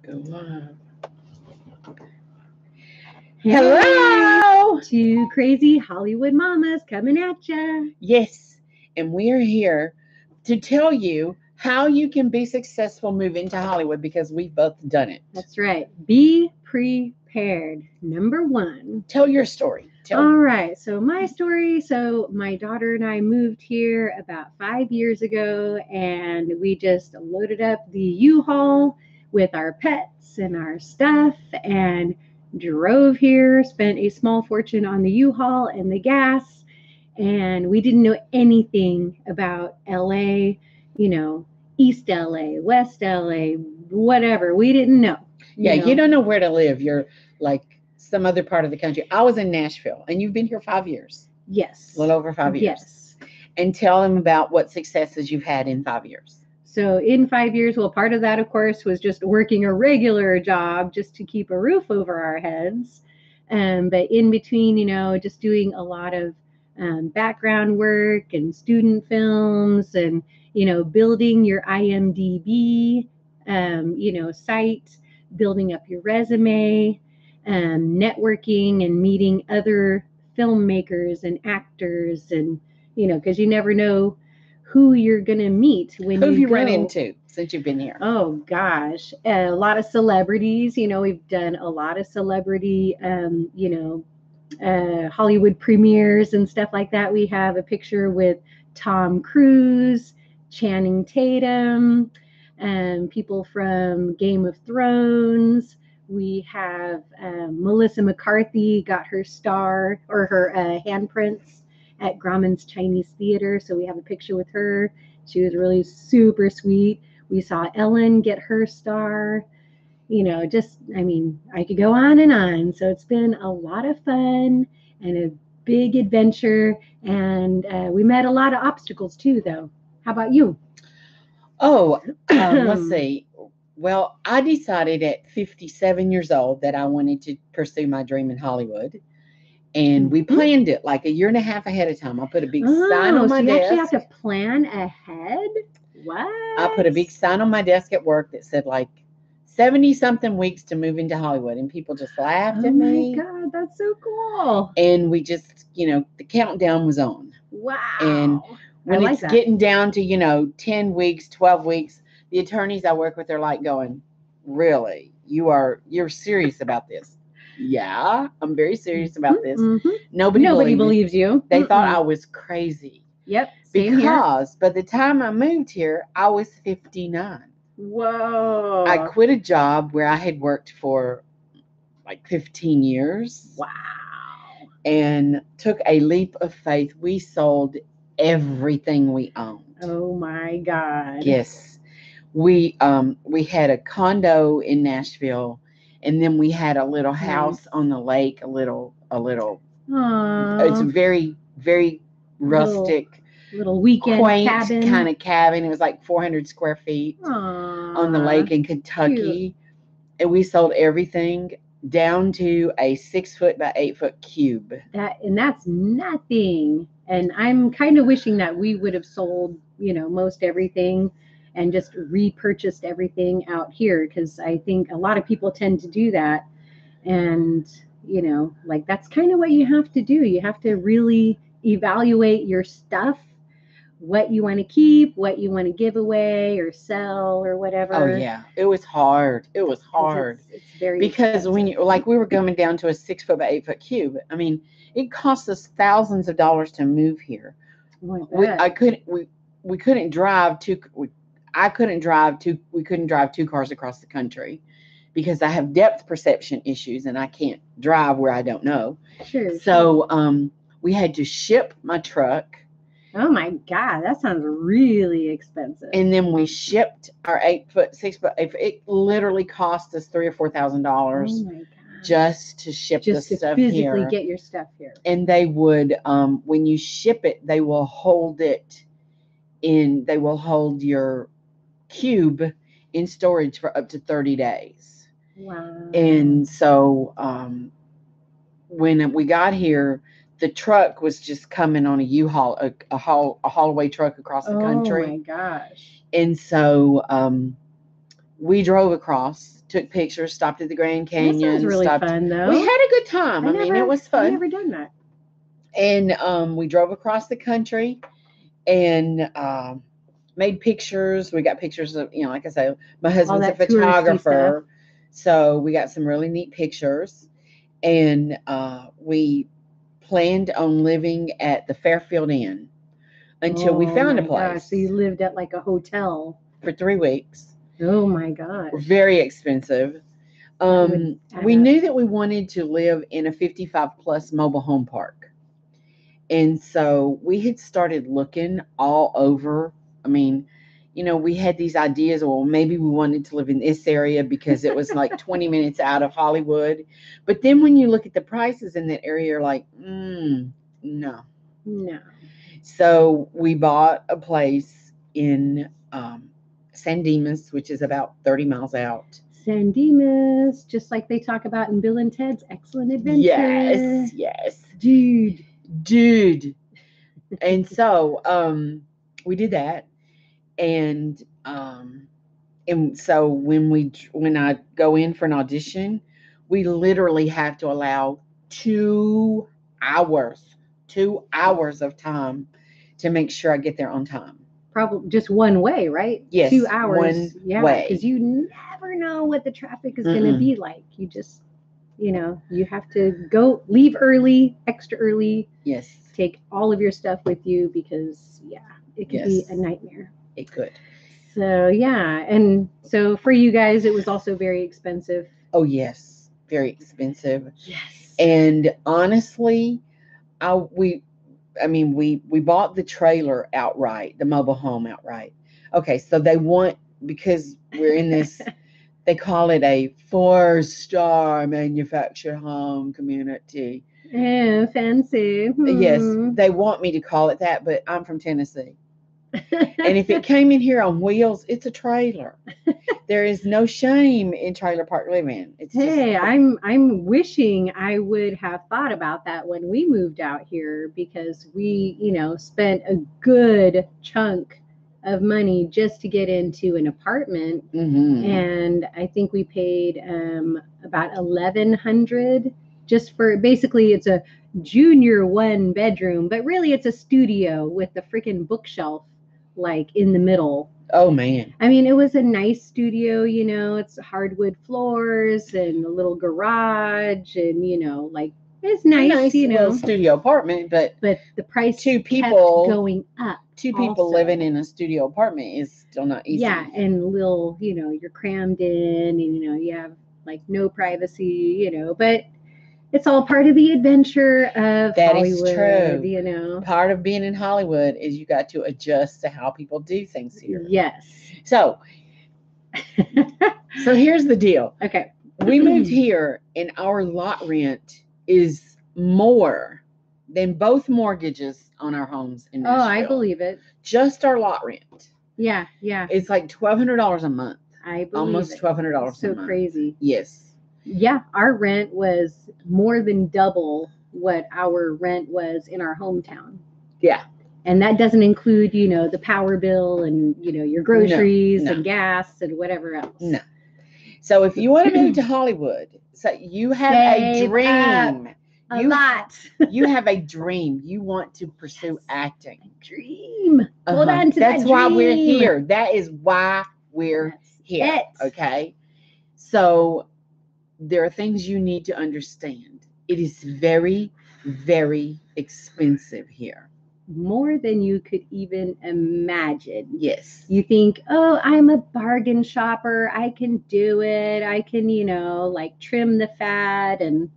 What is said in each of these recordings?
Go live. Hello! Two crazy Hollywood mamas coming at ya. Yes, and we are here to tell you how you can be successful moving to Hollywood because we've both done it. That's right. Be prepared. Number one. Tell your story. All right. So my story. So my daughter and I moved here about 5 years ago, and we just loaded up the U-Haul with our pets and our stuff and drove here, spent a small fortune on the U-Haul and the gas, and we didn't know anything about LA, East LA, West LA, whatever. We didn't know. You don't know where to live. You're like some other part of the country. I was in Nashville, and you've been here 5 years. Yes. A little over 5 years. Yes. And tell them about what successes you've had in 5 years. So in 5 years, well, part of that, of course, was just working a regular job just to keep a roof over our heads. But in between, just doing a lot of background work and student films and, building your IMDb, site, building up your resume, networking and meeting other filmmakers and actors and, because you never know who you're going to meet when Who have you go. run into since you've been here? Oh, gosh. A lot of celebrities. We've done a lot of celebrity, Hollywood premieres and stuff like that. We have a picture with Tom Cruise, Channing Tatum, people from Game of Thrones. We have Melissa McCarthy got her star or her handprints at Grauman's Chinese Theater. So we have a picture with her. She was really super sweet. We saw Ellen get her star. I could go on and on. So it's been a lot of fun and a big adventure. And we met a lot of obstacles too, though. How about you? Oh, let's see. Well, I decided at 57 years old that I wanted to pursue my dream in Hollywood. And we planned it like a year and a half ahead of time. I put a big sign on my desk. You actually have to plan ahead? What? I put a big sign on my desk at work that said like 70-something weeks to move into Hollywood. And people just laughed at me. Oh, my God. That's so cool. And we just, the countdown was on. Wow. And when it's getting down to, 10 weeks, 12 weeks, the attorneys I work with are like going, really? You're serious about this? Yeah, I'm very serious about this. Mm-hmm. Nobody believes you. They thought I was crazy. Yep. Because by the time I moved here, I was 59. Whoa. I quit a job where I had worked for like 15 years. Wow. And took a leap of faith. We sold everything we owned. Oh my God. Yes. We had a condo in Nashville, and then we had a little house on the lake, a little Aww. It's a very, very rustic little weekend quaint cabin. kind of cabin. It was like 400 square feet on the lake in Kentucky. Cute. And we sold everything down to a 6 foot by 8 foot cube. That's nothing. And I'm kind of wishing that we would have sold, most everything and just repurchased everything out here, because I think a lot of people tend to do that. And, that's kind of what you have to do. You have to really evaluate your stuff, what you want to keep, what you want to give away or sell or whatever. Oh, yeah. It was hard. It's very because expensive. When we were coming down to a 6 foot by 8 foot cube, I mean, it cost us thousands of dollars to move here. Oh, we couldn't drive two cars across the country because I have depth perception issues and I can't drive where I don't know. Sure. So we had to ship my truck. Oh my God, that sounds really expensive. And then we shipped our 6 foot, 8 foot. It literally cost us $3,000 or $4,000. Oh my God. Just to ship the stuff here. Just to physically get your stuff here. And they would, when you ship it, they will hold your cube in storage for up to 30 days. Wow. And so when we got here, the truck was just coming on a U-Haul, a haul away truck across the country. Oh my gosh. And so we drove across, took pictures, stopped at the Grand That sounds Canyon, really stopped. fun, though. We had a good time. I mean, it was I've fun. never done that. And we drove across the country and made pictures. We got pictures of, like I say, my husband's a that touristy photographer. So we got some really neat pictures. And we planned on living at the Fairfield Inn until we found a my place gosh, so you lived at like a hotel. for 3 weeks. Oh my gosh. Very expensive. would add We up. knew that we wanted to live in a 55 plus mobile home park. And so we had started looking all over. I mean, we had these ideas, well, maybe we wanted to live in this area because it was like 20 minutes out of Hollywood. But then when you look at the prices in that area, you're like, no. No. So we bought a place in San Dimas, which is about 30 miles out. San Dimas, just like they talk about in Bill and Ted's Excellent Adventure. Yes. Dude. And so we did that. And so when I go in for an audition, we literally have to allow 2 hours of time to make sure I get there on time. Probably just one way, right? Yes, 2 hours. one way. Because you never know what the traffic is going to be like. You just, you have to leave early, extra early. Yes. Take all of your stuff with you because, it could be a nightmare. It could. So, and so for you guys, it was also very expensive. Oh, yes. Very expensive. Yes. And honestly, we bought the trailer outright, the mobile home outright. Okay, so because we're in this, they call it a 4-star manufactured home community. Yeah, fancy. Yes, they want me to call it that, but I'm from Tennessee. And if it came in here on wheels, it's a trailer. There is no shame in trailer park living. I'm wishing I would have thought about that when we moved out here because we, spent a good chunk of money just to get into an apartment. Mm-hmm. And I think we paid about $1,100 just for basically it's a junior 1-bedroom, but really it's a studio with a freaking bookshelf like in the middle. Oh man. I mean, it was a nice studio, it's hardwood floors and a little garage and it's nice, a nice little studio apartment, but the price 2 people kept going up. 2 people living in a studio apartment is still not easy. Yeah, and little, you're crammed in and you have like no privacy, but it's all part of the adventure of that Hollywood. That is true. Part of being in Hollywood is you got to adjust to how people do things here. Yes. So here's the deal. Okay. We moved here and our lot rent is more than both mortgages on our homes in Nashville. Oh, I believe it. Just our lot rent. Yeah. It's like $1,200 a month. I believe almost $1,200 a month. So crazy. Yes. Yeah, our rent was more than double what our rent was in our hometown. Yeah. And that doesn't include, the power bill and, your groceries and gas and whatever else. No. So if you want to move to Hollywood, so you have a dream. You have a dream. You want to pursue acting. Dream. Hold on to that dream. That's why we're here. That is why we're here. Okay. So there are things you need to understand. It is very, very expensive here. More than you could even imagine. Yes. You think, oh, I'm a bargain shopper. I can do it. I can, trim the fat and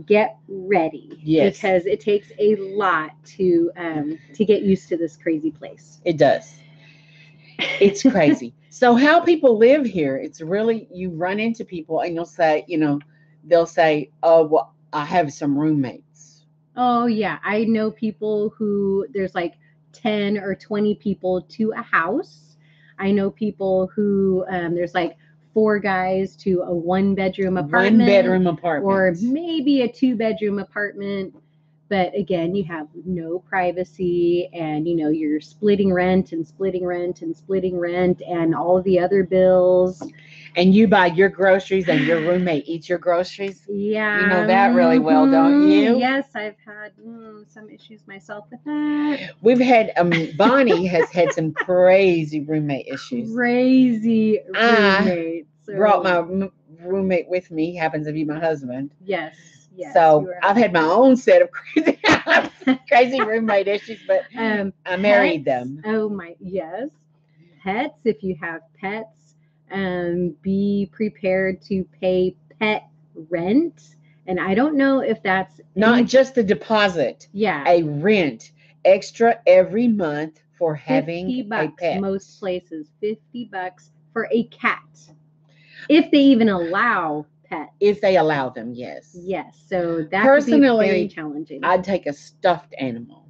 get ready. Yes. Because it takes a lot to get used to this crazy place. It does. It's crazy. So how people live here, it's really, you run into people and you'll say, they'll say, oh, well, I have some roommates. Oh, yeah. I know people who there's like 10 or 20 people to a house. I know people who there's like 4 guys to a 1-bedroom apartment. 1-bedroom apartment. Or maybe a 2-bedroom apartment. But again, you have no privacy, and you're splitting rent and splitting rent and splitting rent and all the other bills. And you buy your groceries and your roommate eats your groceries. Yeah. You know that really well, don't you? Yes, I've had some issues myself with that. We've had Bonnie has had some crazy roommate issues. Crazy I roommates. brought my roommate with me. He happens to be my husband. Yes. Yes. So I've had my own set of crazy roommate issues, but I married them. Oh my, yes. Pets, if you have pets, be prepared to pay pet rent. And I don't know if that's not just the deposit. Yeah. A rent extra every month for having $50, a pet. most places, $50 for a cat. If they even allow pets. If they allow them, yes. Yes. So that personally could be very challenging. I'd take a stuffed animal.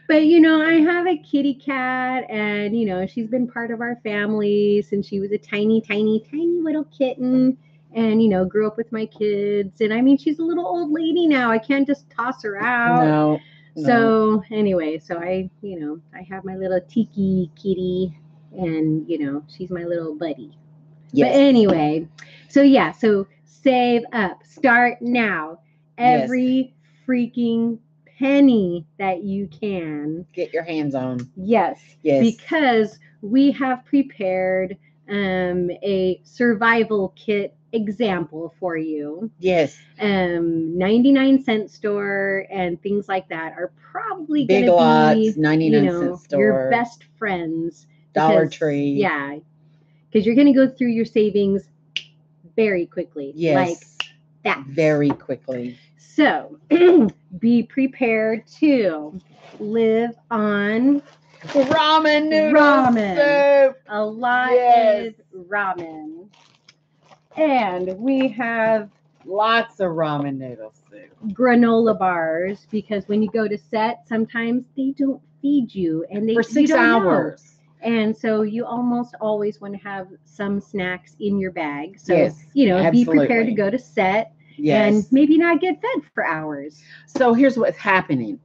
But I have a kitty cat, and she's been part of our family since she was a tiny, tiny, tiny little kitten, and grew up with my kids. And I mean, she's a little old lady now. I can't just toss her out. No. So anyway, so I have my little tiki kitty, and she's my little buddy. Yes. But anyway, so save up. Start now. Every freaking penny that you can. Get your hands on. Yes. Yes. Because we have prepared a survival kit example for you. Yes. 99-cent store and things like that are probably big gonna lots, be 99-cent store. Your best friends. Dollar Tree. Yeah. Because you're going to go through your savings very quickly. Yes. Like that. Very quickly. So be prepared to live on ramen noodle soup. A lot of ramen. And we have lots of ramen noodle soup. Granola bars, because when you go to set, sometimes they don't feed you. And for 6 hours. Know. And so you almost always want to have some snacks in your bag. So, yes, absolutely. Be prepared to go to set. Yes. And maybe not get fed for hours. So here's what's happening.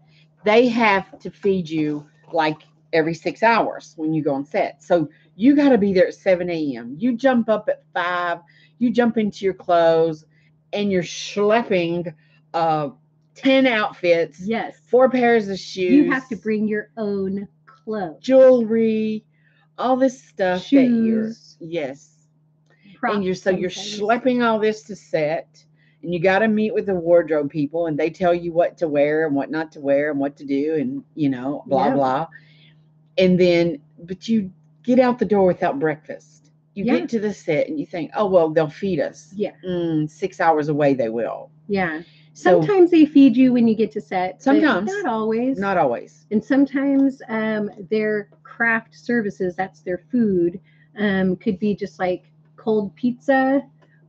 They have to feed you like every 6 hours when you go on set. So you got to be there at 7 a.m. You jump up at 5, you jump into your clothes, and you're schlepping 10 outfits. Yes. 4 pairs of shoes. You have to bring your own clothes. Jewelry, all this stuff. Shoes. Yes. Props, and you're schlepping all this to set. And you got to meet with the wardrobe people, and they tell you what to wear and what not to wear and what to do, and blah blah. And then, but you get out the door without breakfast. You get to the set and you think, oh well, they'll feed us. Yeah. 6 hours away, they will. Yeah. So, sometimes they feed you when you get to set. Sometimes, not always. Not always. And sometimes their craft services, that's their food, could be just like cold pizza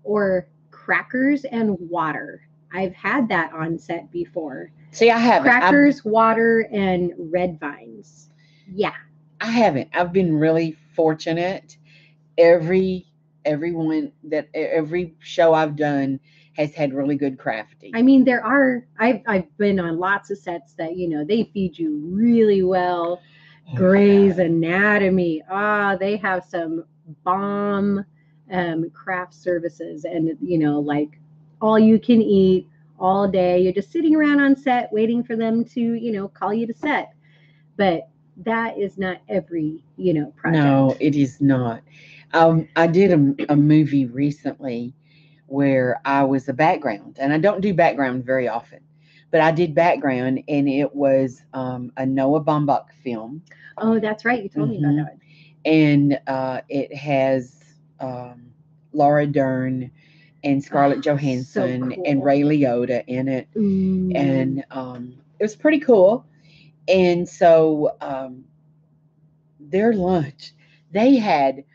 or crackers and water. I've had that on set before. See, I haven't. Crackers, water, and red vines. Yeah. I haven't. I've been really fortunate. Every show I've done has had really good crafting. I mean, I've been on lots of sets that, they feed you really well. Oh, Grey's Anatomy. They have some bomb craft services, and like all you can eat all day. You're just sitting around on set waiting for them to call you to set. But that is not every project. No, it is not. I did a movie recently where I was a background, and I don't do background very often, but I did background, and it was a Noah Baumbach film. Oh, that's right, you told me about that. And it has Laura Dern and Scarlett Johansson so cool. and Ray Liotta in it. Ooh. And it was pretty cool. And so their lunch, they had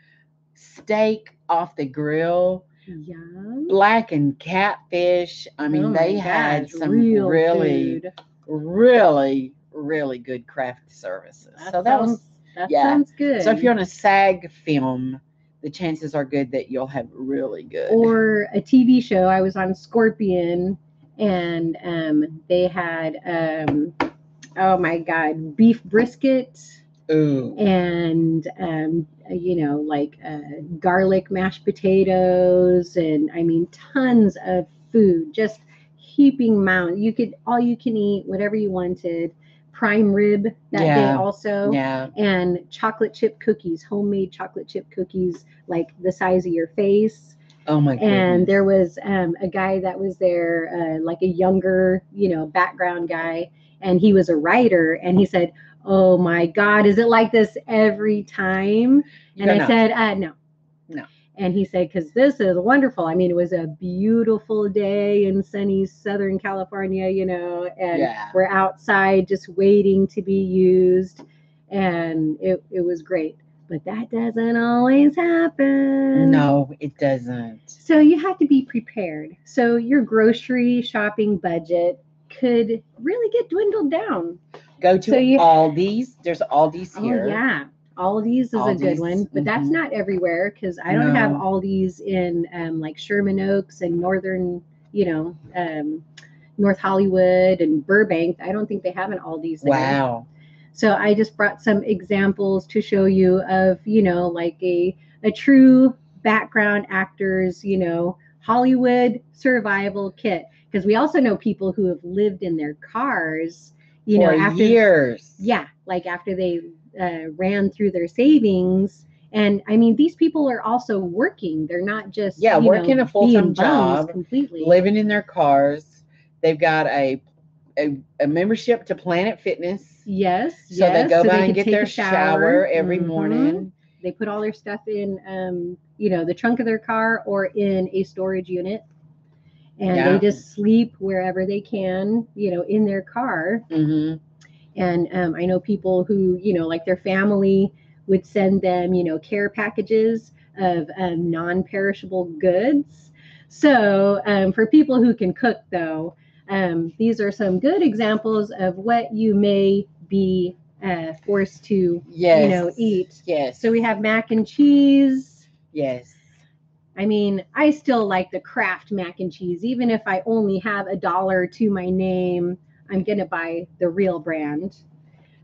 steak off the grill, blackened catfish. I mean, they had some really good craft services. That sounds good. So if you're on a SAG film, the chances are good that you'll have really good. Or a TV show. I was on Scorpion, and they had oh my God, beef brisket Ooh. and like garlic mashed potatoes, and I mean tons of food, just heaping mount. You could all you can eat, whatever you wanted. Prime rib that day Yeah. also, Yeah. and chocolate chip cookies, homemade chocolate chip cookies, like the size of your face. Oh my And goodness. there was a guy that was there, like a younger, background guy, and he was a writer, and he said, "Oh my God, is it like this every time?" You And go, I no. said, "No." No. And he said, "Because this is wonderful. I mean, it was a beautiful day in sunny Southern California, and Yeah. we're outside just waiting to be used, and it was great." But that doesn't always happen. No, it doesn't. So you have to be prepared. So your grocery shopping budget could really get dwindled down. Go to So you, Aldi's. There's Aldi's oh here. yeah, Aldi's is a good Aldi's. one, but that's not everywhere because I don't have No. Aldi's in like Sherman Oaks and northern, North Hollywood and Burbank. I don't think they have an Aldi's there. Wow. So I just brought some examples to show you of, like a true background actor's, Hollywood survival kit. Because we also know people who have lived in their cars, For after, years. yeah, like after they ran through their savings. And I mean, these people are also working. They're not just, Yeah, working a being full-time bums job, completely. living in their cars. They've got a membership to Planet Fitness. Yes, So they yes. go So by they and could get take their a shower. every morning. They put all their stuff in, the trunk of their car or in a storage unit, and they Yeah. just sleep wherever they can, in their car. Mm-hmm. And I know people who, like their family would send them, care packages of non-perishable goods. So for people who can cook, though, these are some good examples of what you may be forced to, Yes. eat. Yes. So we have mac and cheese. Yes. I mean, I still like the Kraft mac and cheese, even if I only have $1 to my name. I'm gonna buy the real brand.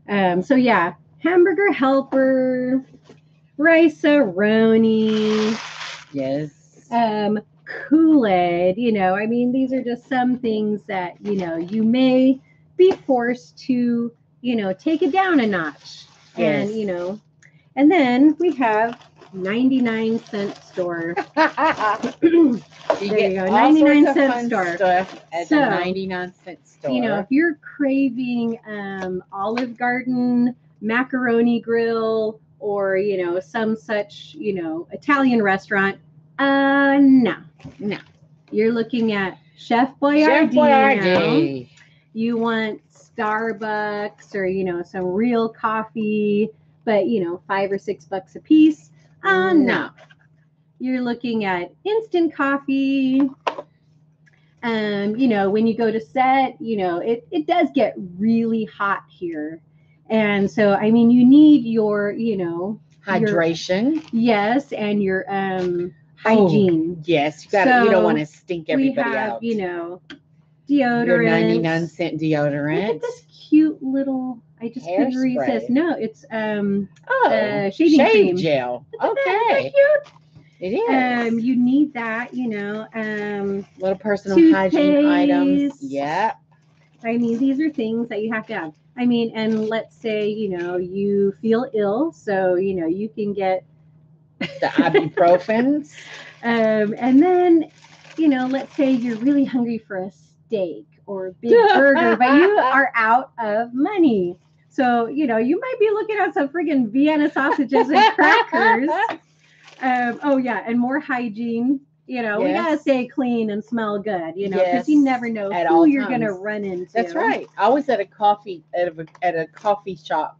So yeah, hamburger helper, rice-a-roni, Yes. Kool-Aid. I mean, these are just some things that you may be forced to take it down a notch. Yes. And then we have 99-cent store. You There get you go, all 99 sorts of cent fun store. stuff at So, the 99-cent store. If you're craving Olive Garden, macaroni grill, or some such Italian restaurant, no. You're looking at Chef Chef Boyardee now. Boyardee. You want Starbucks or some real coffee, but $5 or $6 a piece. No. You're looking at instant coffee. When you go to set, it does get really hot here. And so, I mean, you need your, Hydration. Yes, and your hygiene. Oh, yes, you don't want to stink everybody we have, out. Deodorant. Your 99-cent deodorant. Look at this cute little. I just couldn't Hairspray. resist. No, it's shaving shaving cream. gel. Look at that. Okay. Isn't that cute? It is. You need that, little personal toothpaste. hygiene items. Yeah. I mean, these are things that you have to have. I mean, and let's say, you feel ill, so, you can get the ibuprofens. And then, let's say you're really hungry for a steak or a big burger, but you are out of money. So, you might be looking at some friggin' Vienna sausages and crackers. Oh, yeah, and more hygiene. We gotta stay clean and smell good, because you never know who you're gonna run into. That's right. I was at a coffee shop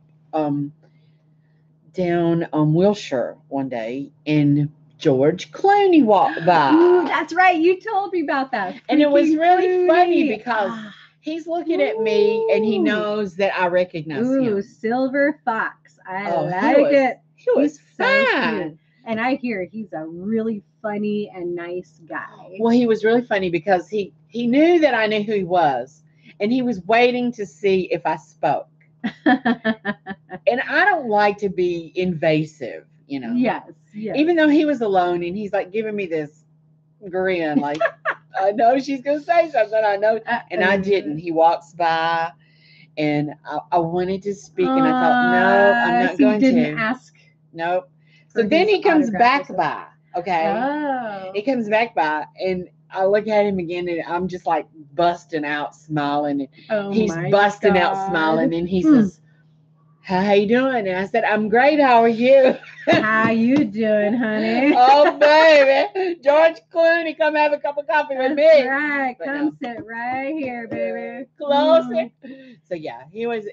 down on Wilshire one day, and George Clooney walked by. Ooh, that's right. You told me about that. And it was really Clooney. funny because he's looking at me and he knows that I recognize him. Silver Fox. I like it. He was He's so fine. cute. And I hear he's a really funny and nice guy. Well, he was really funny because he knew that I knew who he was, and he was waiting to see if I spoke. And I don't like to be invasive, Yes, yes. even though he was alone and he's like giving me this grin, like, I know she's going to say something. I know. And I didn't. He walks by and I wanted to speak and I thought, no, I'm not so going you didn't to. ask. Nope. for So then his he comes autograph or back something. by. Okay. Oh. He comes back by and I look at him again and I'm just like busting out smiling. And Oh he's my busting out God. smiling and he says, how you doing? And I said, I'm great. How are you? How you doing, honey? Oh, baby. George Clooney, come have a cup of coffee with me. That's right. But Come sit right here, baby. Closer. So yeah, he was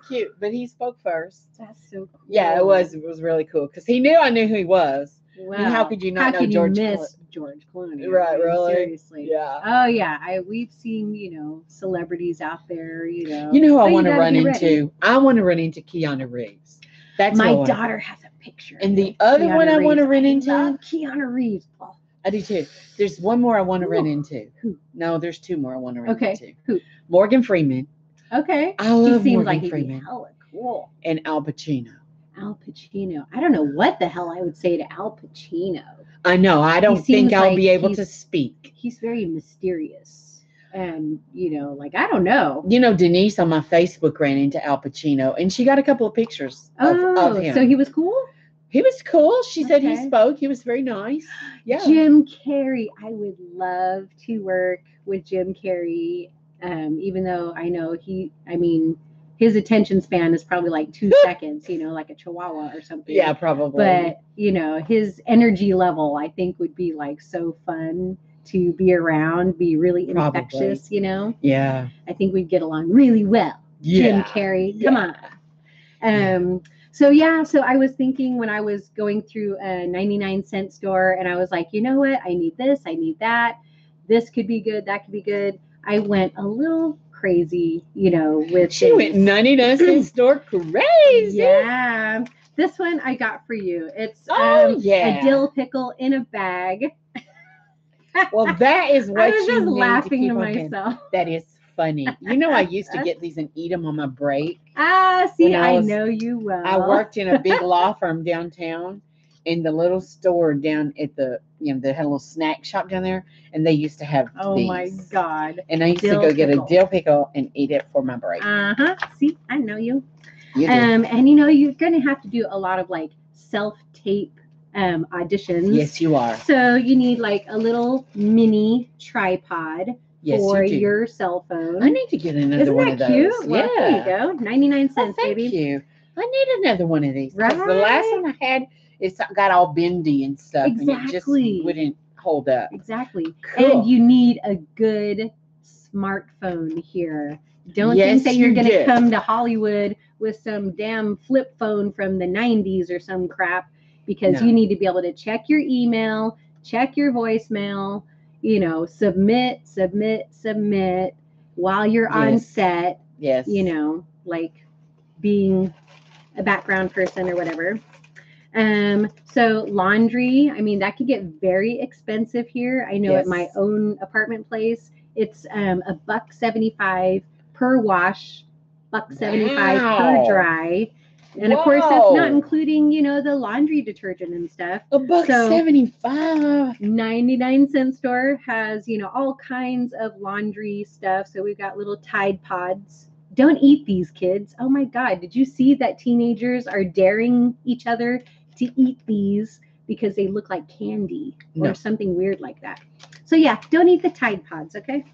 cute, but he spoke first. That's so cool. Yeah, it was really cool because he knew I knew who he was. Wow. I mean, how could you not know George How can you miss George Clooney? Right, I mean, really? Seriously. Yeah. Oh yeah, we've seen, celebrities out there, You know who I want to run into? I want to run into Keanu Reeves. That's my daughter has a picture. And the other Keanu one I want to Reeves. run I into? love Keanu Reeves, Paul. I do too. There's one more I want to run Ooh. into. Who? No, there's two more I want to run Okay. into. Who? Morgan Freeman. Okay. I love he seems Morgan like he'd Freeman. be hella cool. And Al Pacino. Al Pacino. I don't know what the hell I would say to Al Pacino. I know. I don't think I'll be able to speak. He's very mysterious. And, I don't know. Denise on my Facebook ran into Al Pacino, and she got a couple of pictures of him. So he was cool? He was cool. She said he spoke. He was very nice. Yeah. Jim Carrey. I would love to work with Jim Carrey, even though I know his attention span is probably like 2 seconds, like a chihuahua or something. Yeah, probably. But, his energy level, I think, would be like so fun to be around, be really infectious, Yeah. I think we'd get along really well. Yeah. Jim Carrey, come on. So I was thinking when I was going through a 99-cent store and I was like, you know what? I need this, I need that. This could be good, that could be good. I went a little crazy, with She went 99-cent store crazy. Yeah. This one I got for you. It's a dill pickle in a bag. Well, that is what I was just laughing to myself. myself. That is funny. I used to get these and eat them on my break. See, I know you well. I worked in a big law firm downtown, in the little store down at the, they had a little snack shop down there, and they used to have these. Oh my God. And I used to go get a dill pickle and eat it for my break. See, I know you. You do. And you're going to have to do a lot of like self-tape auditions. Yes, you are. So you need like a little mini tripod for your cell phone. I need to get another one of those. Isn't that cute? Well, there you go. 99 cents, baby. Thank you. I need another one of these. Right. The last one I had, it's got all bendy and stuff. Exactly. And it just wouldn't hold up. Exactly. Cool. And you need a good smartphone here. Don't think that you're going to come to Hollywood with some damn flip phone from the 90s or some crap, because you need to be able to check your email, check your voicemail, submit while you're on set. Yes. Like being a background person or whatever. So laundry, that could get very expensive here. I know at my own apartment place, it's $1.75 per wash, $1.75 per dry. And of course, that's not including, the laundry detergent and stuff. $1.75. 99-cent store has, all kinds of laundry stuff. So we've got little Tide Pods. Don't eat these, kids. Oh my God. Did you see that teenagers are daring each other to eat these because they look like candy or something weird like that? So yeah, don't eat the Tide Pods, okay?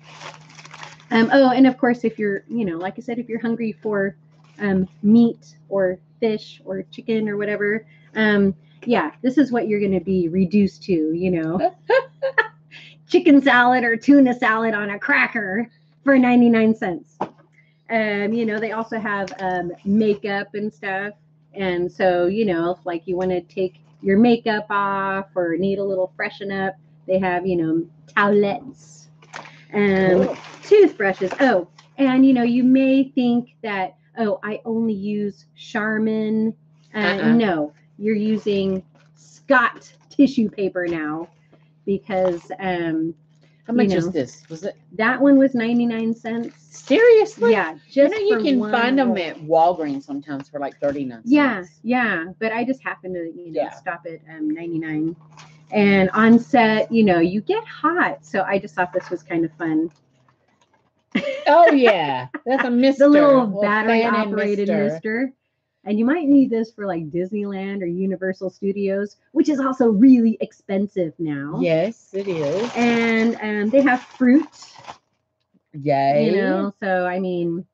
And of course, if you're, like I said, if you're hungry for meat or fish or chicken or whatever, this is what you're going to be reduced to, chicken salad or tuna salad on a cracker for 99 cents. They also have makeup and stuff. And so, if like you want to take your makeup off or need a little freshen up, they have, towelettes, toothbrushes. Oh, and, you may think that, I only use Charmin. No, you're using Scott tissue paper now because How much is this? Was it? That one was 99 cents. Seriously? Yeah, just you for can one find them roll. at Walgreens sometimes for like 39 cents. Yeah, but I just happened to stop at 99. And on set, you get hot, so I just thought this was kind of fun. Oh yeah, that's a mister. The little battery operated mister. And you might need this for like Disneyland or Universal Studios, which is also really expensive now. Yes, it is. And they have fruit. Yay. So I mean,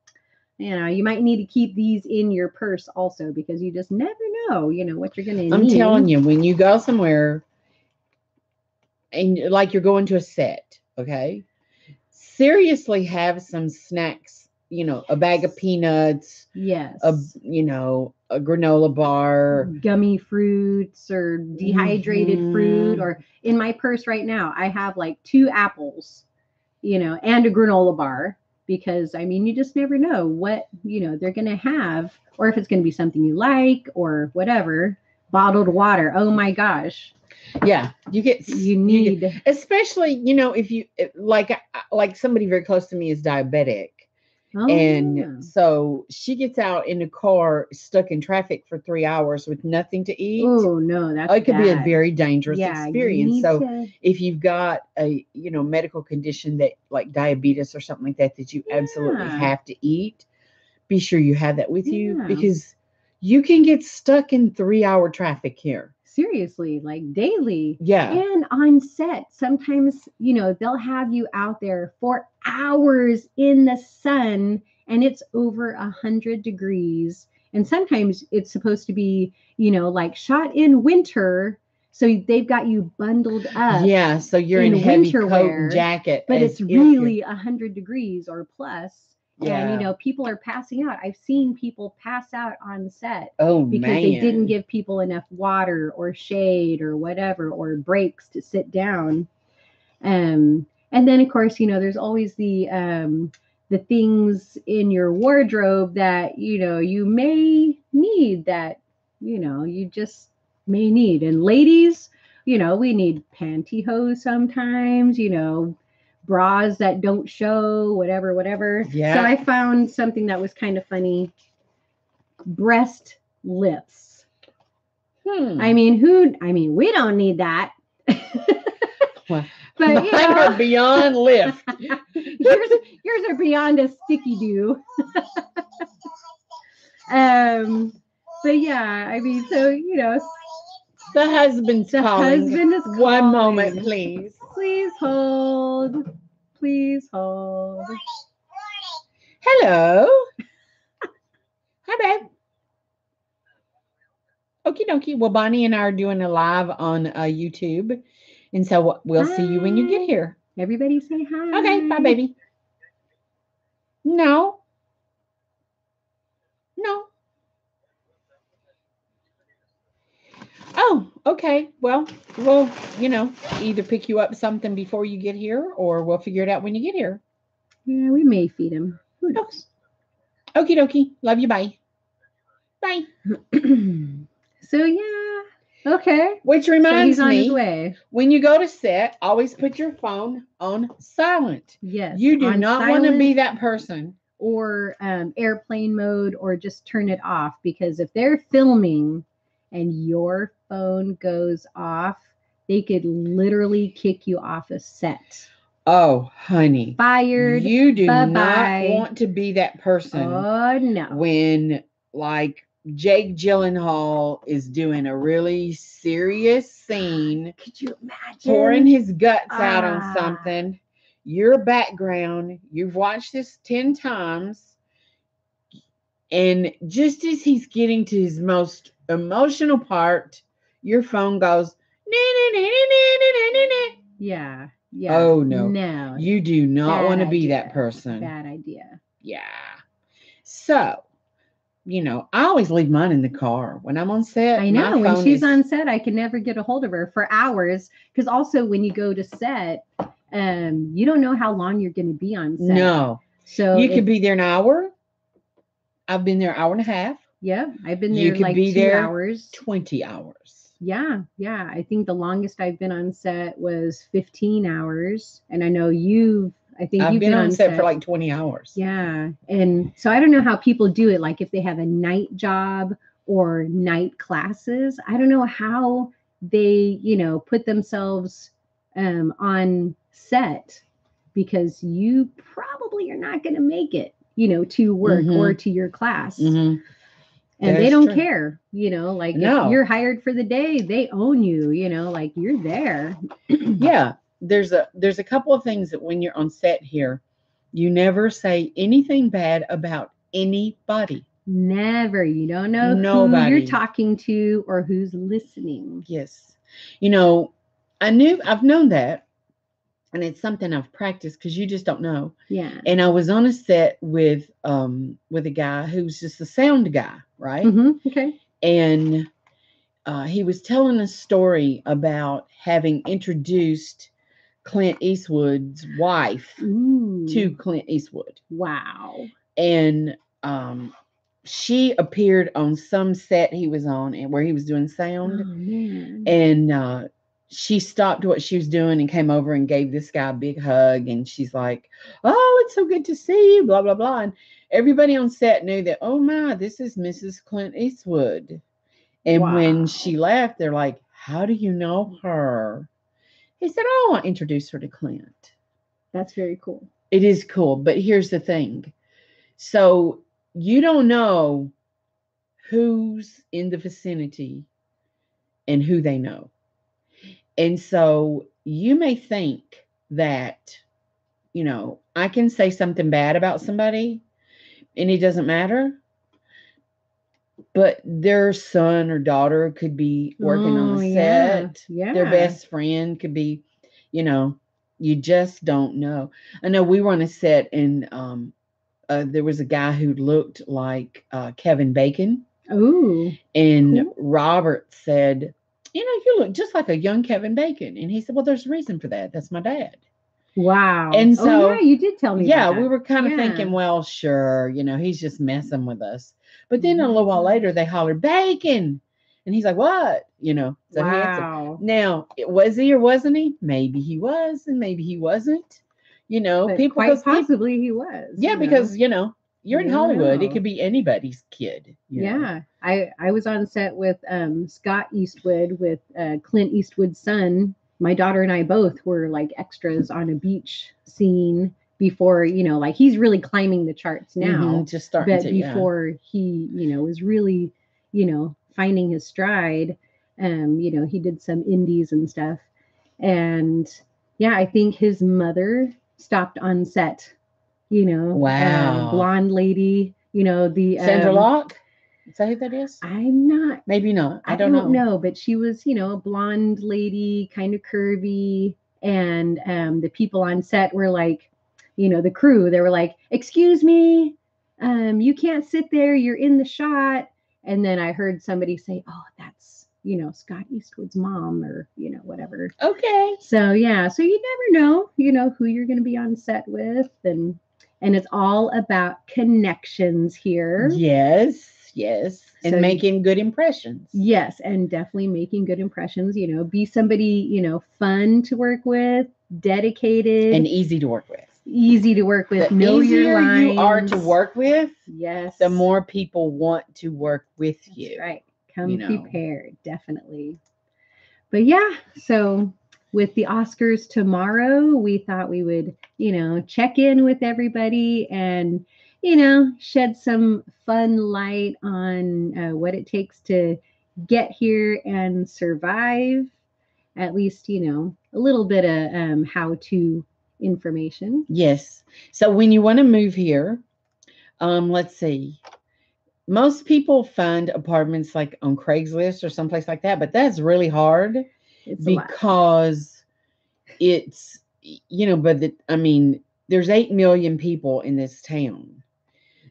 you might need to keep these in your purse also because you just never know, what you're going to need. I'm telling you, when you go somewhere and like you're going to a set, okay, seriously have some snacks, a bag of peanuts. Yes. A granola bar. Gummy fruits or dehydrated fruit. Or in my purse right now, I have like 2 apples, and a granola bar. Because, I mean, you just never know what, they're going to have, or if it's going to be something you like or whatever. Bottled water. Oh, my gosh. Yeah. You need, especially, if you, like somebody very close to me is diabetic. Oh. And so she gets out in the car stuck in traffic for 3 hours with nothing to eat. Oh, no, that's it could be a very dangerous experience. So if you've got a, medical condition that like diabetes or something like that you absolutely have to eat, be sure you have that with you because you can get stuck in 3-hour traffic here. Seriously, like daily. Yeah. And on set, sometimes, they'll have you out there for hours in the sun and it's over 100 degrees. And sometimes it's supposed to be, like shot in winter. So they've got you bundled up. Yeah. So you're in heavy coat and jacket. But it's really 100 degrees or plus. Yeah. And, people are passing out. I've seen people pass out on set. Oh, because they didn't give people enough water or shade or whatever, or breaks to sit down. And then, of course, there's always the things in your wardrobe that, you may need that, you just may need. And ladies, we need pantyhose sometimes, bras that don't show, whatever. Yeah. So I found something that was kind of funny. Breast lifts. I mean, we don't need that. Well, but mine are beyond lift. yours are beyond a sticky do. But yeah, I mean, so the husband's calling. Husband is calling. One moment, please. Please hold. Please hold. Hello. Hi, babe. Okie dokie. Well, Bonnie and I are doing a live on YouTube. And so we'll see you when you get here. Everybody say hi. Okay. Bye, baby. No. Oh, okay. Well, we'll, either pick you up something before you get here or we'll figure it out when you get here. Yeah, we may feed him. Who knows? Okie dokie. Love you. Bye. Bye. So, yeah. Okay. Which reminds so he's on me, his way. When you go to set, always put your phone on silent. Yes. You do not want to be that person. Or airplane mode, or just turn it off, because if they're filming and your phone goes off, they could literally kick you off a set. Oh, honey. Fired. You do not want to be that person. Oh, no. When, like, Jake Gyllenhaal is doing a really serious scene. Could you imagine? Pouring his guts out on something. Your background, you've watched this 10 times. And just as he's getting to his most emotional part, your phone goes, yeah. Oh, no. No. You do not want to be that person. Bad idea. Yeah. So, I always leave mine in the car when I'm on set. I know. When she's on set, I can never get a hold of her for hours. Because also when you go to set, you don't know how long you're going to be on set. No. So you could be there an hour. I've been there an hour and a half. Yeah. I've been there you could like be 2 there hours. 20 hours. Yeah, yeah. I think the longest I've been on set was 15 hours. And I think I've you've been been on on set for set. like 20 hours. Yeah. And so I don't know how people do it. Like if they have a night job or night classes, I don't know how they, put themselves on set because you probably are not going to make it, to work or Mm-hmm. to your class. Mm-hmm. And That they is don't true. care, like if No. you're hired for the day, they own you, like you're there. Yeah. There's a couple of things that when you're on set here, you never say anything bad about anybody. Never. You don't know who you're Nobody. talking to or who's listening. Yes. You know, I've known that, and it's something I've practiced because you just don't know. Yeah. And I was on a set with a guy who's just a sound guy, right? Okay. And he was telling a story about having introduced Clint Eastwood's wife to Ooh. Clint Eastwood. Wow. And she appeared on some set he was on and where he was doing sound. Oh man. And she stopped what she was doing and came over and gave this guy a big hug. And she's like, "Oh, it's so good to see you," blah, blah, blah. And everybody on set knew that, oh my, this is Mrs. Clint Eastwood. And when Wow. she left, they're like, "How do you know her?" He said, "Oh, I introduced her to Clint." That's very cool. It is cool. But here's the thing. So you don't know who's in the vicinity and who they know. And so you may think that, I can say something bad about somebody and it doesn't matter, but their son or daughter could be working on the Oh yeah. set. Their Yeah. best friend could be, you know, you just don't know. I know we were on a set and there was a guy who looked like Kevin Bacon. Ooh. And Cool. Robert said, "You look just like a young Kevin Bacon." And he said, "Well, there's a reason for that. That's my dad." Wow. And Oh yeah, so, you did tell me about yeah, we that. were kind of Yeah. thinking, well, sure, he's just messing with us. But Oh then a my little while later, gosh. they hollered, "Bacon." And he's like, "What?" So he answered. Wow. Now, was he or wasn't he? Maybe he was, and maybe he wasn't. But People, quite because people, possibly he was, yeah, because, you're in You don't Hollywood. It know. could be anybody's kid. Yeah, I was on set with Scott Eastwood with Clint Eastwood's son. My daughter and I both were like extras on a beach scene before, like he's really climbing the charts now, Just starting but to, yeah. before he, was really, finding his stride. He did some indies and stuff, and yeah, I think his mother stopped on set. Wow. Blonde lady. The Sandra Locke? Is that who that is? I'm not Maybe not. I I don't don't know. know, but she was, a blonde lady, kind of curvy. And the people on set were like, the crew, they were like, "Excuse me, you can't sit there. You're in the shot." And then I heard somebody say, "Oh, that's, Scott Eastwood's mom," or, whatever. Okay. So, yeah, so you never know, who you're going to be on set with. And it's all about connections here. Yes, yes. So, And making good impressions. yes, and definitely making good impressions, be somebody, fun to work with, dedicated, And easy to work with. easy to work with, The know your easier you are lines. to work with, Yes. the more people want to work with you. That's right. Come prepared, definitely. But yeah, so with the Oscars tomorrow, we thought we would, check in with everybody and, shed some fun light on what it takes to get here and survive. At least, a little bit of how to information. Yes. So when you want to move here, let's see. Most people find apartments like on Craigslist or someplace like that, but that's really hard It's a lot. because it's, there's 8 million people in this town.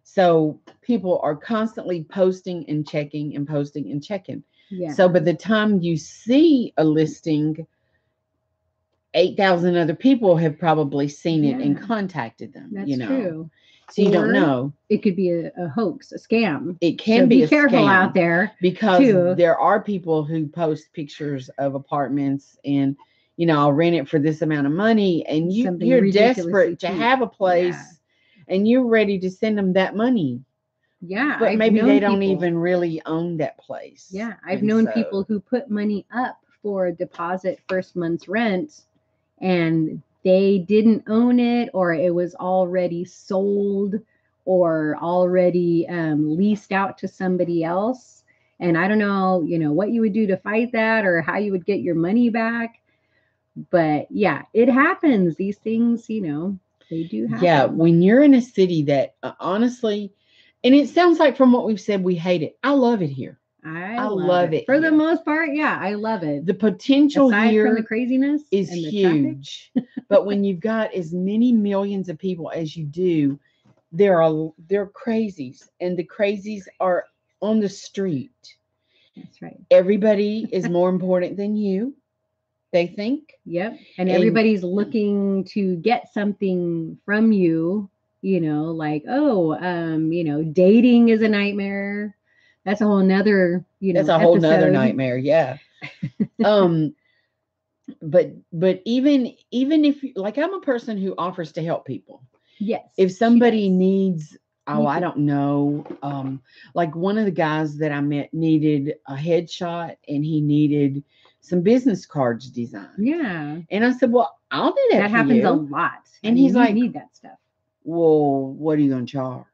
So people are constantly posting and checking and posting and checking. Yeah. So by the time you see a listing, 8,000 other people have probably seen it and Yeah. contacted them. That's true. So you don't Or know. it could be a hoax, a scam. It can So be be a careful scam out there because too. there are people who post pictures of apartments and, I'll rent it for this amount of money, and Something you're ridiculously desperate to cheap. have a Yeah. place and you're ready to send them that money. Yeah, But I've maybe they known don't people. even really own that place. Yeah, I've And known so, people who put money up for a deposit first month's rent, and they didn't own it, or it was already sold or already leased out to somebody else. And I don't know, what you would do to fight that or how you would get your money back. But yeah, it happens. These things, they do yeah, happen. when you're in a city that honestly, and it sounds like from what we've said, we hate it. I love it here. I I love love it. it For the here. most part, yeah, I love it. The potential Aside from the here craziness is and the traffic. huge. But when you've got as many millions of people as you do, there are crazies, and the crazies are on the street. That's right. Everybody is more important than you, they think. Yep. And And everybody's looking to get something from you, like, oh, dating is a nightmare. That's a whole nother, that's a whole nother episode. nightmare. Yeah. Um, but even if, like, I'm a person who offers to help people. Yes. If she somebody does. needs, Me I too. don't know, like one of the guys that I met needed a headshot and he needed some business cards designed. Yeah. And I said, well, I'll do that That for happens a you. lot. And he's you like, need that stuff. well, what are you going to charge?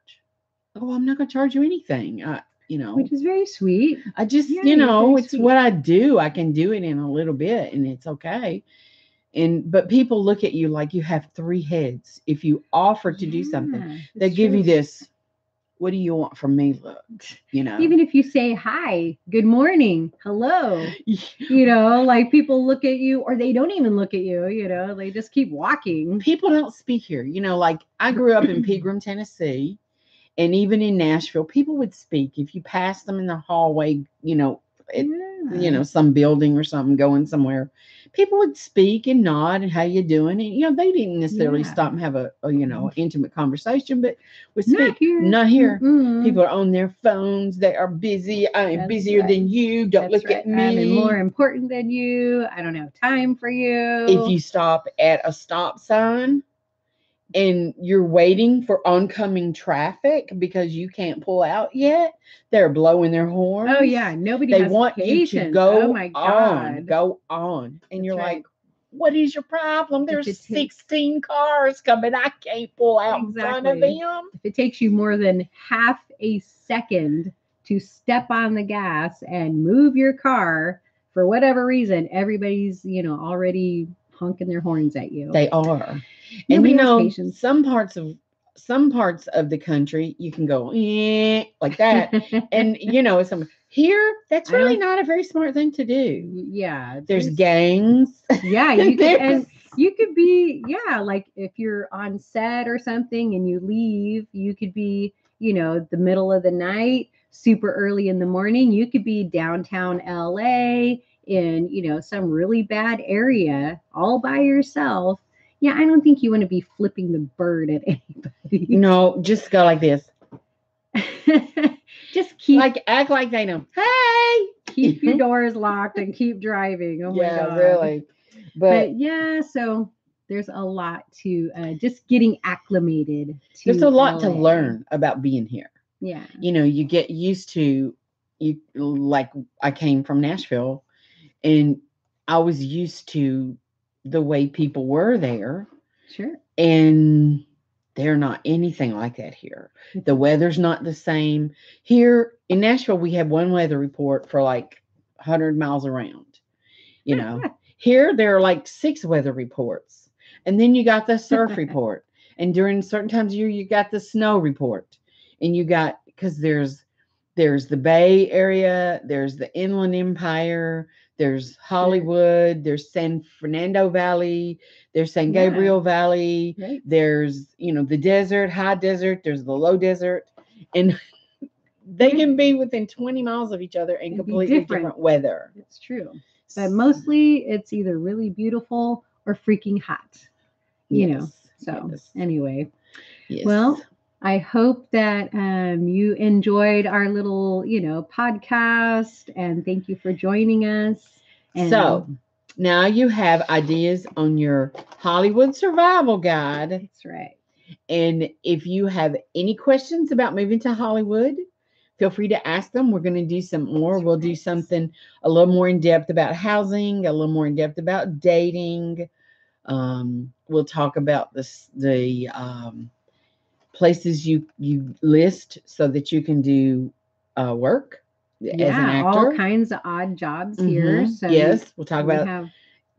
Oh, I'm not going to charge you anything. Which is very sweet. I just, Yeah, you're very it's sweet. what I do. I can do it in a little bit and it's okay. But people look at you like you have three heads. If you offer to do something, they give you this, what do you want from me look, Even if you say hi, good morning, hello, like people look at you, or they don't even look at you, they just keep walking. People don't speak here. Like I grew up in Pegram, Tennessee, and even in Nashville, people would speak. If you passed them in the hallway, some building or something, going somewhere, people would speak and nod and how you doing, and they didn't necessarily stop and have a intimate conversation, but would speak. Not here. Mm-mm. People are on their phones. They are busy. I am busier than you. Don't look at me. I'm more important than you. I don't have time for you. If you stop at a stop sign and you're waiting for oncoming traffic because you can't pull out yet, they're blowing their horns. Oh yeah, nobody. They has want patience. you to go oh my God. go on, and That's you're right. like, what is your problem? There's 16 cars coming. I can't pull out in front of them. If it takes you more than half a second to step on the gas and move your car, for whatever reason, everybody's already honking their horns at you. They are. Nobody And has patience. some parts of the country you can go like that, and some here that's really not a very smart thing to do. Yeah, there's gangs. Yeah, you could be like if you're on set or something and you leave, you could be the middle of the night, super early in the morning. You could be downtown LA in some really bad area all by yourself. Yeah, I don't think you want to be flipping the bird at anybody. No, just go like this. Just keep act like they know. Hey, keep your doors locked and keep driving. Oh my God, really. But yeah, so there's a lot to just getting acclimated to. There's a lot to LA. learn about being here. Yeah, you get used to you. Like I came from Nashville, and I was used to the way people were there. Sure. And they're not anything like that here. The weather's not the same. Here in Nashville, we have one weather report for like 100 miles around. Here there are like 6 weather reports. And then you got the surf report. And during certain times of year, you got the snow report. And you got, because there's the Bay Area, there's the Inland Empire, there's Hollywood, there's San Fernando Valley, there's San Gabriel Valley, there's, the desert, high desert, there's the low desert. And they can be within 20 miles of each other and completely different weather. It's true. But mostly it's either really beautiful or freaking hot, So anyway, well, I hope that you enjoyed our little, podcast, and thank you for joining us. So And now you have ideas on your Hollywood survival guide. that's right. And if you have any questions about moving to Hollywood, feel free to ask them. We're going to do some more. We'll do something a little more in depth about housing, a little more in depth about dating. We'll talk about the places you list so that you can do work as an Yeah, all actor. kinds of odd jobs here. So Yes, we'll talk we about have a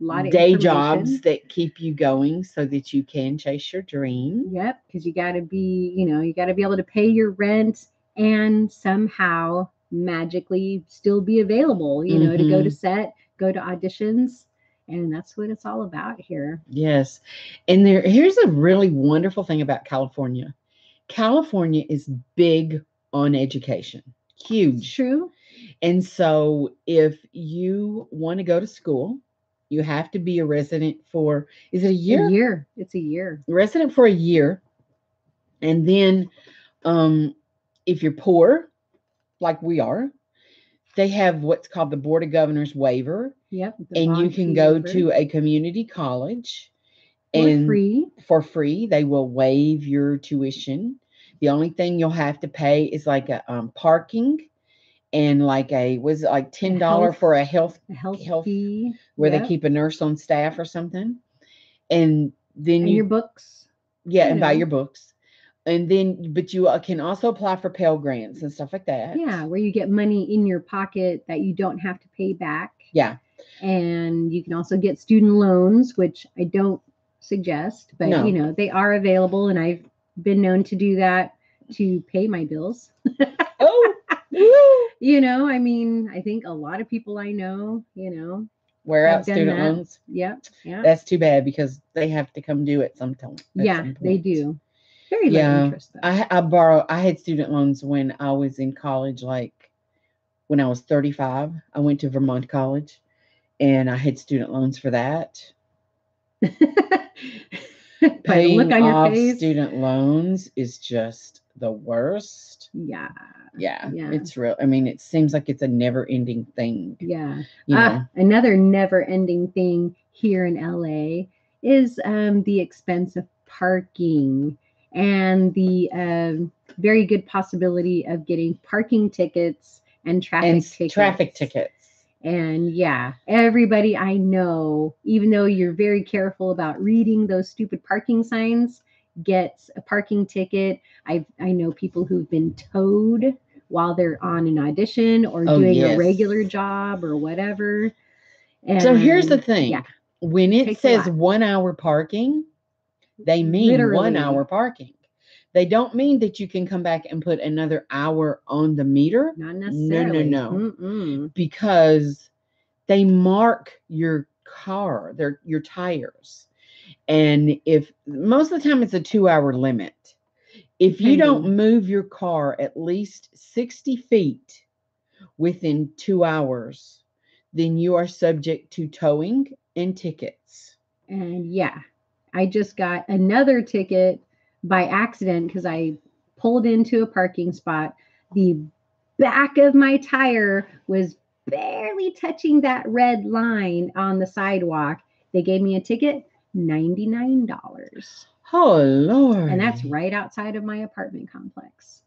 lot of day jobs information. that keep you going so that you can chase your dream. Yep, because you got to be, you got to be able to pay your rent and somehow magically still be available, to go to Mm-hmm. set, go to auditions. And that's what it's all about here. Yes. And here's a really wonderful thing about California. California is big on education. It's Huge. true. And so if you want to go to school, you have to be a resident for, is it a A year? year. It's a year. Resident for a year. And then um if you're poor, like we are, they have what's called the Board of Governors waiver, Yep, the and you bond can fee go waiver to a community college for and free. for free. They will waive your tuition. The only thing you'll have to pay is like a parking and like was it like A $10 for a health health fee. where they Yep. keep a nurse on staff or something. And then And your books, yeah, you and buy know. your books. And then, but you can also apply for Pell Grants and stuff like that. Yeah, where you get money in your pocket that you don't have to pay back. Yeah. And you can also get student loans, which I don't suggest, but No. they are available, and I've been known to do that to pay my bills. Oh, woo. I mean, I think a lot of people I know, Wear have out done student that. loans. Yep. Yeah. That's too bad because they have to come due at some time. At Yeah, some they point. do. Very low Yeah, interest though. I had student loans when I was in college, like when I was 35. I went to Vermont College and I had student loans for that. By the look Paying on your off face. student loans is just the worst. Yeah. Yeah, Yeah. it's real. I mean, it seems like it's a never-ending thing. Yeah. You know. Another never ending thing here in LA is the expense of parking and the very good possibility of getting parking tickets and And traffic tickets. traffic tickets. And yeah, everybody I know, even though you're very careful about reading those stupid parking signs, gets a parking ticket. I know people who've been towed while they're on an audition or Oh, doing a yes. regular job or whatever. And So here's the thing. Yeah, When it takes a says lot. 1 hour parking, they mean Literally. 1 hour parking. They don't mean that you can come back and put another hour on the meter. Not necessarily. No. Mm-mm. Because they mark your car, your tires. And if most of the time it's a 2 hour limit. If you don't Depending. move your car at least 60 feet within 2 hours, then you are subject to towing and tickets. And yeah, I just got another ticket by accident because I pulled into a parking spot. The back of my tire was barely touching that red line on the sidewalk. They gave me a ticket, $99. Oh, Lord. And that's right outside of my apartment complex.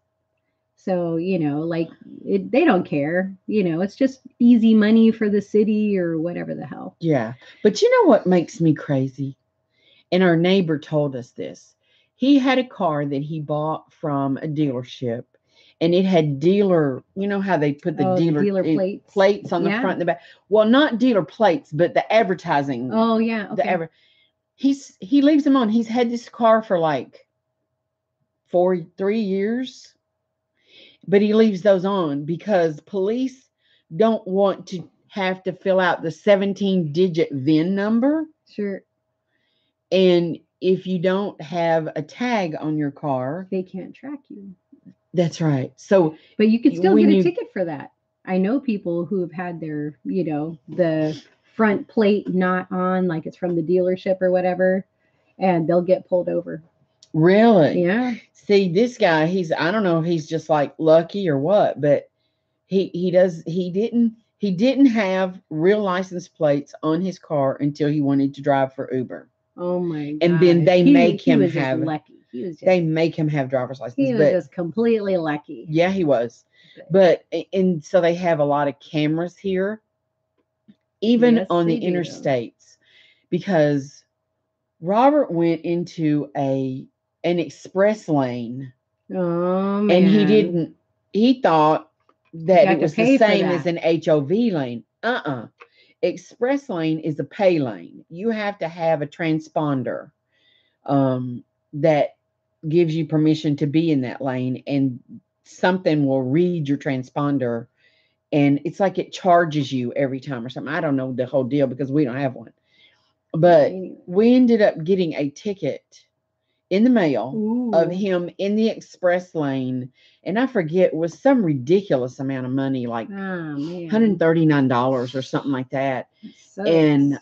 So, they don't care. It's just easy money for the city or whatever the hell. Yeah. But you know what makes me crazy? And our neighbor told us this. He had a car that he bought from a dealership, and it had dealer, you know how they put the dealer plates on the front and the back. Well, not dealer plates, but the advertising. Oh yeah, okay. He leaves them on. He's had this car for like 3 years, but he leaves those on because police don't want to have to fill out the 17-digit VIN number. Sure. And if you don't have a tag on your car, they can't track you. That's right. So, but you could still get a ticket for that. I know people who have had their, the front plate not on, like it's from the dealership or whatever, and they'll get pulled over. Really? Yeah. See, this guy, I don't know if he's just like lucky or what, but he didn't have real license plates on his car until he wanted to drive for Uber. Oh my And then gosh. He was just have lucky. they make him have driver's license. He was But just completely lucky. yeah, he was. But But and so they have a lot of cameras here, even yes, on the they do. interstates, because Robert went into an express lane, Oh and man. he thought You that have it to was the pay for same as that. an HOV lane. Express lane is a pay lane. You have to have a transponder that gives you permission to be in that lane, and something will read your transponder, and it's like it charges you every time or something. I don't know the whole deal because we don't have one. But Anyway. we ended up getting a ticket in the mail of Ooh. him in the express lane, and I forget, it was some ridiculous amount of money, like Oh man. $139 or something like that. That sucks. And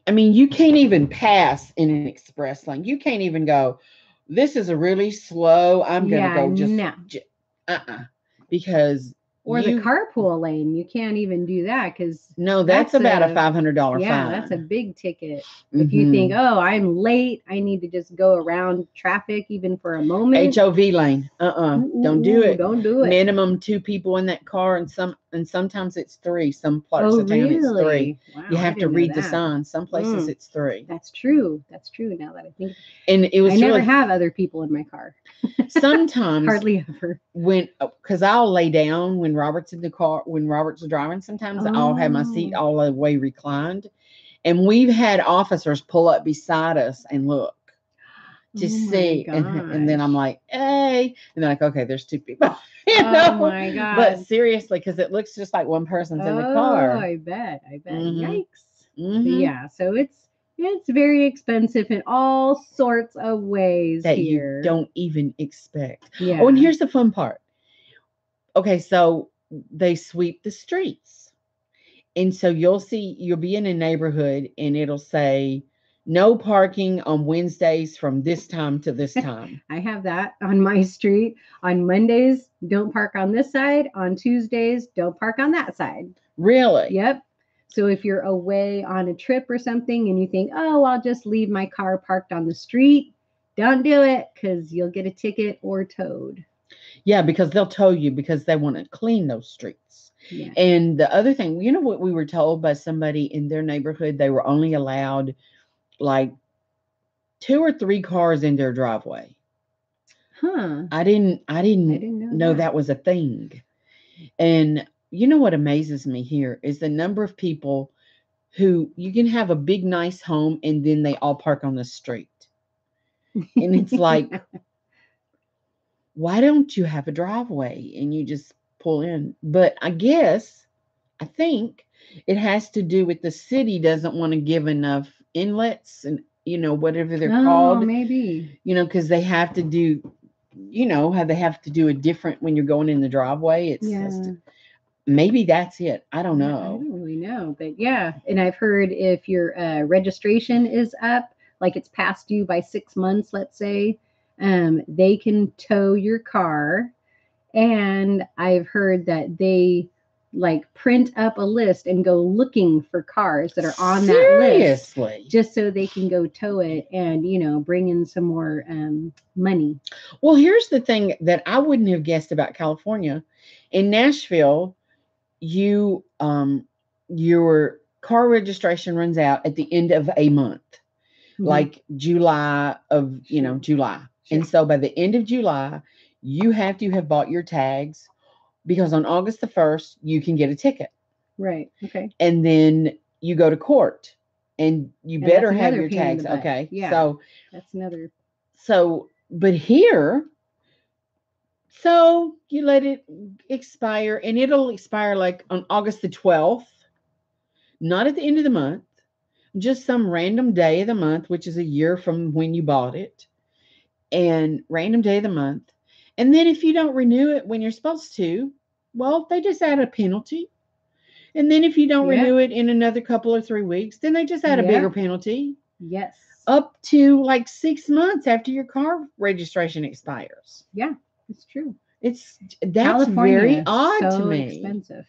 I mean, you can't even pass in an express lane. You can't even go, this is a really slow, I'm gonna Yeah, go just no. because Or the you carpool lane. You can't even do that because no, that's that's about a a $500 yeah, that's a fine. big ticket. If you think, oh, I'm late, I need to just go around traffic even for a moment. HOV lane. Don't do it. Don't do it. Minimum two people in that car, and sometimes it's three. Some parts Oh, of town it's three. really? Wow, You I have to didn't know read the that. signs. Some places it's three. That's true. That's true. Now that I think, And it I was never really have other people in my car. sometimes Hardly ever. because I'll lay down when Robert's in the car, when Robert's driving. Sometimes I'll have my seat Oh, all the way reclined, and we've had officers pull up beside us and look to oh my see, and then I'm gosh. like, hey, and they're like, okay, there's two people, Oh my But God. seriously, because it looks just like one person's in the Oh, car. I bet. I bet. Mm-hmm. Yikes. But Mm-hmm. yeah, so it's very expensive in all sorts of ways That you here. don't even expect. Oh, and Yeah. here's the fun part. Okay, so they sweep the streets. And so you'll be in a neighborhood and it'll say no parking on Wednesdays from this time to this time. I have that on my street. On Mondays, don't park on this side. On Tuesdays, don't park on that side. Really? Yep. So if you're away on a trip or something and you think, oh, I'll just leave my car parked on the street, don't do it because you'll get a ticket or towed. Yeah, because they'll tow you because they want to clean those streets. Yeah. And the other thing, you know what we were told by somebody in their neighborhood, they were only allowed like two or three cars in their driveway. Huh. I didn't Know know that. that was a thing. And you know what amazes me here is the number of people who you can have a big nice home and then they all park on the street. And it's like, why don't you have a driveway and you just pull in? But I think it has to do with the city doesn't want to give enough inlets and whatever they're Oh, called, maybe. because they have to do, how they have to do a different when you're going in the driveway. Yeah. Maybe that's it. I don't I know. don't really know, but yeah. And I've heard if your registration is up, like it's past due by 6 months, let's say, they can tow your car. And I've heard that they like print up a list and go looking for cars that are on that list Seriously. just so they can go tow it and, bring in some more money. Well, here's the thing that I wouldn't have guessed about California. In Nashville, your car registration runs out at the end of a month, like July of Sure. July. Sure. And so by the end of July, you have to have bought your tags, because on August the 1st you can get a ticket, Right. Okay. and then you go to court, and you And that's better have another your pain in the tags. butt. Okay, Yeah. That's another. but here, so you let it expire, and it'll expire like on August the 12th, not at the end of the month, just some random day of the month, which is a year from when you bought it, and random day of the month. And then if you don't renew it when you're supposed to, well, they just add a penalty. And then if you don't Yep. renew it in another couple or 3 weeks, then they just add a bigger Yep. penalty. Yes. up to like 6 months after your car registration expires. Yeah, it's true. That's very California, odd to so me. expensive.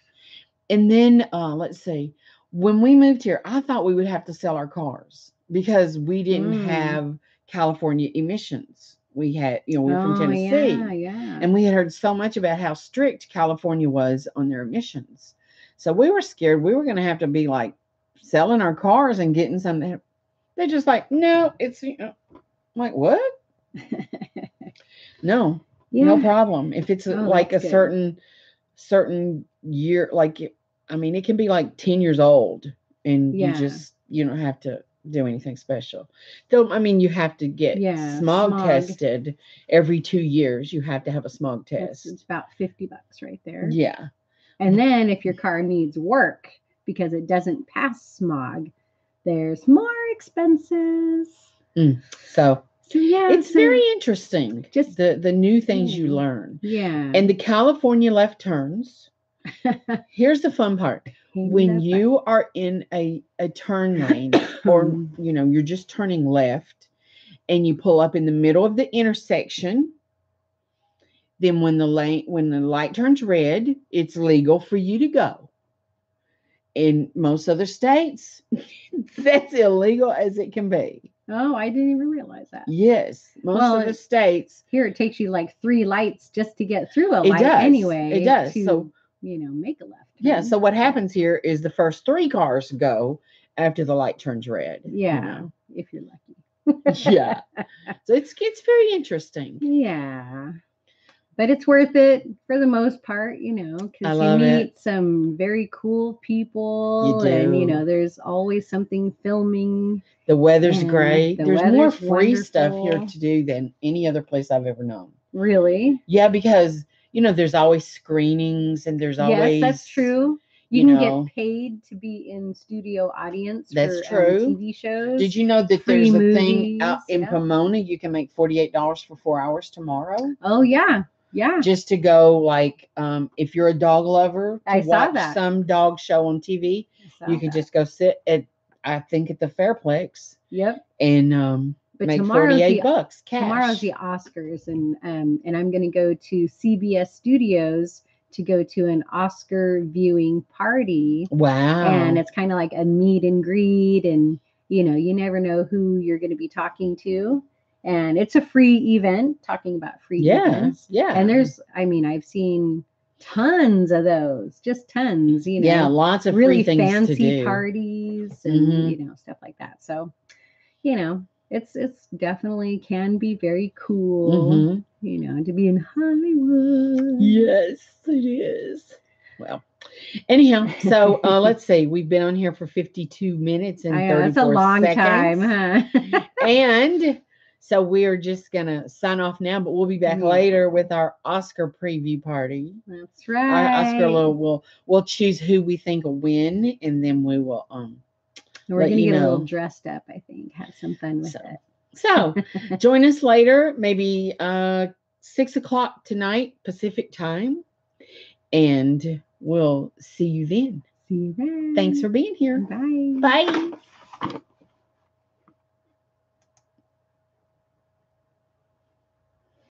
And then let's see, when we moved here, I thought we would have to sell our cars because we didn't have California emissions. We had, we were from Tennessee, yeah. and we had heard so much about how strict California was on their emissions. So we were scared we were going to have to be like selling our cars and getting something. They're just like, no, it's I'm like, what? No, no problem. If it's like a certain year, like it can be like 10 years old, and you don't have to do anything special. Though you have to get smog tested every 2 years. You have to have a smog test. It's about $50 right there. Yeah. And then if your car needs work because it doesn't pass smog, there's more expenses. So yeah, it's very interesting. Just the new things you learn. Yeah. And the California left turns. Here's the fun part. When you are in a turn lane, or you're just turning left, and you pull up in the middle of the intersection, then when the light turns red, it's legal for you to go. In most other states, that's illegal as it can be. Oh, I didn't even realize that. Yes. Most of the states. Here it takes you like 3 lights just to get through a light anyway. It does. So, make a left turn. Yeah. So what happens here is the first 3 cars go after the light turns red. Yeah. If you're lucky. Yeah. So it's very interesting. Yeah. But it's worth it for the most part, because you meet some very cool people. You do. And, there's always something filming. The weather's great. There's more free stuff here to do than any other place I've ever known. Really? Yeah, because, there's always screenings, and there's always. Yes, that's true. You can get paid to be in studio audience for TV shows. Did you know that there's a thing out in Pomona? You can make $48 for 4 hours tomorrow. Oh, yeah. Yeah. Just to go, like, if you're a dog lover, to watch that. some dog show on TV, you can just go sit at the Fairplex. Yep. And make $48 cash. Tomorrow's the Oscars, and I'm going to go to CBS Studios to go to an Oscar viewing party. Wow. And it's kind of like a meet and greet, and you never know who you're going to be talking to. And it's a free event, talking about free events. Yeah. And I've seen tons of those, just tons, Yeah, lots of really free things fancy to do. Parties and, stuff like that. So, it's definitely can be very cool, to be in Hollywood. Yes, it is. Well, anyhow, so let's see. We've been on here for 52 minutes and 34 seconds. That's a long time, huh? And so we're just going to sign off now, but we'll be back later with our Oscar preview party. That's right. Our Oscar, we'll choose who we think will win, and then we will we're going to get a little dressed up, I think. Have some fun with it. So join us later, maybe 6 o'clock tonight, Pacific time, and we'll see you then. See you then. Thanks for being here. Bye. Bye.